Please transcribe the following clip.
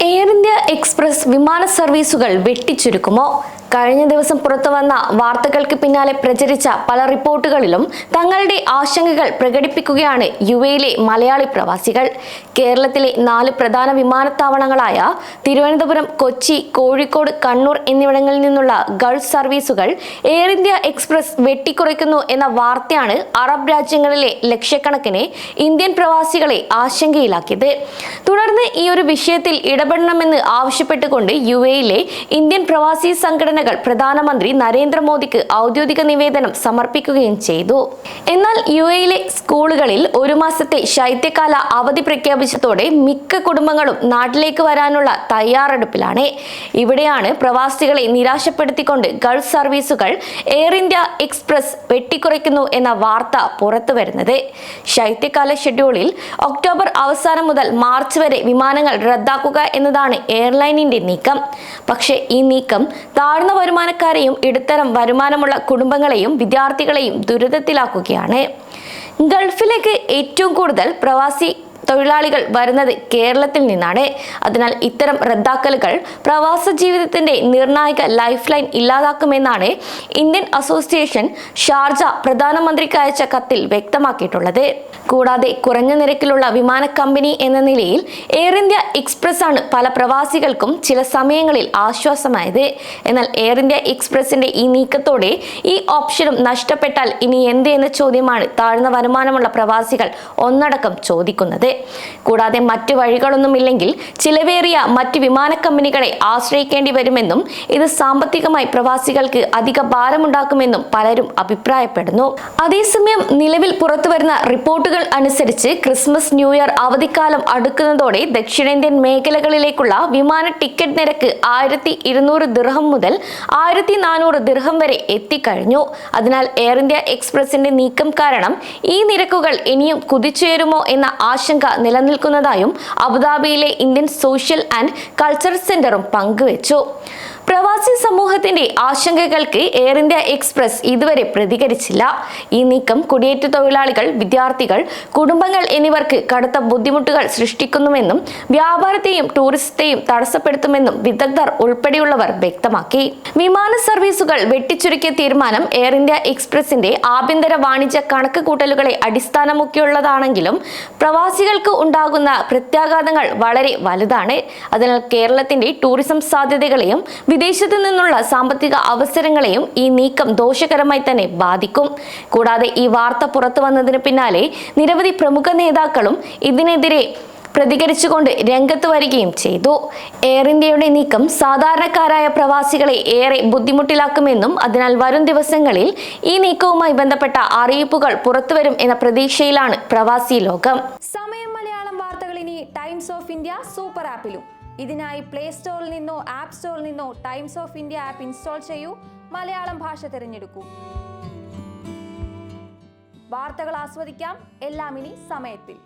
Air India express വിമാന സർവീസുകൾ വെട്ടിച്ചുരുക്കുമോ? കഴിഞ്ഞ ദിവസം പുറത്തുവന്ന വാർത്തകൾക്ക് പിന്നാലെ പ്രചരിച്ച പല റിപ്പോർട്ടുകളിലും തങ്ങളുടെ ആശങ്കകൾ പ്രകടിപ്പിക്കുകയാണ് യുഎയിലെ മലയാളി പ്രവാസികൾ. കേരളത്തിലെ 4 പ്രധാന വിമാനത്താവളങ്ങളായ തിരുവനന്തപുരം, കൊച്ചി, കോഴിക്കോട്, കണ്ണൂർ എന്നിവിടങ്ങളിൽ നിന്നുള്ള ഗൾഫ് സർവീസുകൾ എയർ ഇന്ത്യ എക്സ്പ്രസ് വെട്ടിക്കുറയ്ക്കുന്നു എന്ന വാർത്തയാണ് അറബ് രാജ്യങ്ങളിലെ ലക്ഷക്കണക്കിന് ഇന്ത്യൻ പ്രവാസികളെ ആശങ്കയിലാക്കിയത്. തുടർന്ന് ഈ ഒരു വിഷയത്തിൽ ഇടപെടണമെന്ന് ആവശ്യപ്പെട്ടുകൊണ്ട് യുഎയിലെ ഇന്ത്യൻ പ്രവാസി സംഘടന പ്രധാനമന്ത്രി നരേന്ദ്രമോദിക്ക് ഔദ്യോഗിക നിവേദനം സമർപ്പിക്കുകയും ചെയ്തു. എന്നാൽ യുഎയിലെ സ്കൂളുകളിൽ 1 മാസത്തെ ശൈത്യകാല അവധി പ്രഖ്യാപിച്ചതോടെ മിക്ക കുടുംബങ്ങളും നാട്ടിലേക്ക് വരാനുള്ള തയ്യാറെടുപ്പിലാണ്. ഇവിടെയാണ് പ്രവാസികളെ നിരാശപ്പെടുത്തിക്കൊണ്ട് ഗൾഫ് സർവീസുകൾ എയർ ഇന്ത്യ എക്സ്പ്രസ് വെട്ടിക്കുറയ്ക്കുന്നു എന്ന വാർത്ത പുറത്തു വരുന്നത്. ശൈത്യകാല ഷെഡ്യൂളിൽ ഒക്ടോബർ അവസാനം മുതൽ മാർച്ച് വരെ വിമാനങ്ങൾ റദ്ദാക്കുക എന്നതാണ് എയർലൈനിന്റെ നീക്കം. പക്ഷേ ഈ നീക്കം താഴ്ന്ന വരുമാനക്കാരെയും ഇടത്തരം വരുമാനമുള്ള കുടുംബങ്ങളെയും വിദ്യാർത്ഥികളെയും ദുരിതത്തിലാക്കുകയാണ്. ഗൾഫിലേക്ക് ഏറ്റവും കൂടുതൽ പ്രവാസി തൊഴിലാളികൾ വരുന്നത് കേരളത്തിൽ നിന്നാണ്. അതിനാൽ ഇത്തരം റദ്ദാക്കലുകൾ പ്രവാസ ജീവിതത്തിന്റെ നിർണായക ലൈഫ് ലൈൻ ഇല്ലാതാക്കുമെന്നാണ് ഇന്ത്യൻ അസോസിയേഷൻ ഷാർജ പ്രധാനമന്ത്രിക്ക് അയച്ച കത്തിൽ വ്യക്തമാക്കിയിട്ടുള്ളത്. കൂടാതെ കുറഞ്ഞ നിരക്കിലുള്ള വിമാന കമ്പനി എന്ന നിലയിൽ എയർ ഇന്ത്യ എക്സ്പ്രസ് ആണ് പല പ്രവാസികൾക്കും ചില സമയങ്ങളിൽ ആശ്വാസമായത്. എന്നാൽ എയർ ഇന്ത്യ എക്സ്പ്രസിന്റെ ഈ നീക്കത്തോടെ ഈ ഓപ്ഷനും നഷ്ടപ്പെട്ടാൽ ഇനി എന്ത് എന്ന ചോദ്യമാണ് താഴ്ന്ന വരുമാനമുള്ള പ്രവാസികൾ ഒന്നടക്കം ചോദിക്കുന്നത്. കൂടാതെ മറ്റു വഴികളൊന്നുമില്ലെങ്കിൽ ചിലവേറിയ മറ്റ് വിമാന കമ്പനികളെ ആശ്രയിക്കേണ്ടി വരുമെന്നും ഇത് സാമ്പത്തികമായി പ്രവാസികൾക്ക് അധിക ഭാരമുണ്ടാക്കുമെന്നും പലരും അഭിപ്രായപ്പെടുന്നു. അതേസമയം നിലവിൽ പുറത്തുവരുന്ന റിപ്പോർട്ടുകൾ അനുസരിച്ച് ക്രിസ്മസ്, ന്യൂ ഇയർ അവധിക്കാലം അടുക്കുന്നതോടെ ദക്ഷിണേന്ത്യൻ മേഖലകളിലേക്കുള്ള വിമാന ടിക്കറ്റ് നിരക്ക് 1200 ദിർഹം മുതൽ 1400 ദിർഹം വരെ എത്തിക്കഴിഞ്ഞു. അതിനാൽ എയർ ഇന്ത്യ എക്സ്പ്രസിന്റെ നീക്കം കാരണം ഈ നിരക്കുകൾ ഇനിയും കുതിച്ചുയരുമോ എന്ന ആശങ്ക നിലനിൽക്കുന്നതായും അബുദാബിയിലെ ഇന്ത്യൻ സോഷ്യൽ ആൻഡ് കൾച്ചറൽ സെന്ററും പങ്കുവച്ചു. പ്രവാസി സമൂഹത്തിന്റെ ആശങ്കകൾക്ക് എയർ ഇന്ത്യ എക്സ്പ്രസ് ഇതുവരെ പ്രതികരിച്ചില്ല. ഈ നീക്കം കുടിയേറ്റ തൊഴിലാളികൾ, വിദ്യാർത്ഥികൾ, കുടുംബങ്ങൾ എന്നിവർക്ക് കടുത്ത ബുദ്ധിമുട്ടുകൾ സൃഷ്ടിക്കുന്നുവെന്നും വ്യാപാരത്തെയും ടൂറിസത്തെയും തടസ്സപ്പെടുത്തുമെന്നും വിദഗ്ധർ ഉൾപ്പെടെയുള്ളവർ വ്യക്തമാക്കി. വിമാന സർവീസുകൾ വെട്ടിച്ചുരുക്കിയ തീരുമാനം എയർ ഇന്ത്യ എക്സ്പ്രസിന്റെ ആഭ്യന്തര വാണിജ്യ കണക്കുകൂട്ടലുകളെ അടിസ്ഥാനമാക്കിയുള്ളതാണെങ്കിലും പ്രവാസികൾക്ക് ഉണ്ടാകുന്ന പ്രത്യാഘാതങ്ങൾ വളരെ വലുതാണ്. അതിനാൽ കേരളത്തിന്റെ ടൂറിസം സാധ്യതകളെയും വിദേശത്തു നിന്നുള്ള സാമ്പത്തിക അവസരങ്ങളെയും ഈ നീക്കം ദോഷകരമായി തന്നെ ബാധിക്കും. കൂടാതെ ഈ വാർത്ത പുറത്തു വന്നതിന് പിന്നാലെ നിരവധി പ്രമുഖ നേതാക്കളും ഇതിനെതിരെ പ്രതികരിച്ചുകൊണ്ട് രംഗത്ത് വരികയും ചെയ്തു. എയർ ഇന്ത്യയുടെ നീക്കം സാധാരണക്കാരായ പ്രവാസികളെ ഏറെ ബുദ്ധിമുട്ടിലാക്കുമെന്നും അതിനാൽ വരും ദിവസങ്ങളിൽ ഈ നീക്കവുമായി ബന്ധപ്പെട്ട അറിയിപ്പുകൾ പുറത്തുവരും എന്ന പ്രതീക്ഷയിലാണ് പ്രവാസി ലോകം. സമയം മലയാളം വാർത്തകൾ ഇനി ടൈംസ് ഓഫ് ഇന്ത്യ സൂപ്പർ ആപ്പിലും. ഇതിനായി പ്ലേ സ്റ്റോറിൽ നിന്നോ ആപ്പ് സ്റ്റോറിൽ നിന്നോ times of India app install ചെയ്യൂ. മലയാളം ഭാഷ തിരഞ്ഞെടുക്കൂ. വാർത്തകൾ ആസ്വദിക്കാം. എല്ലാം ഇനി സമയത്തിൽ.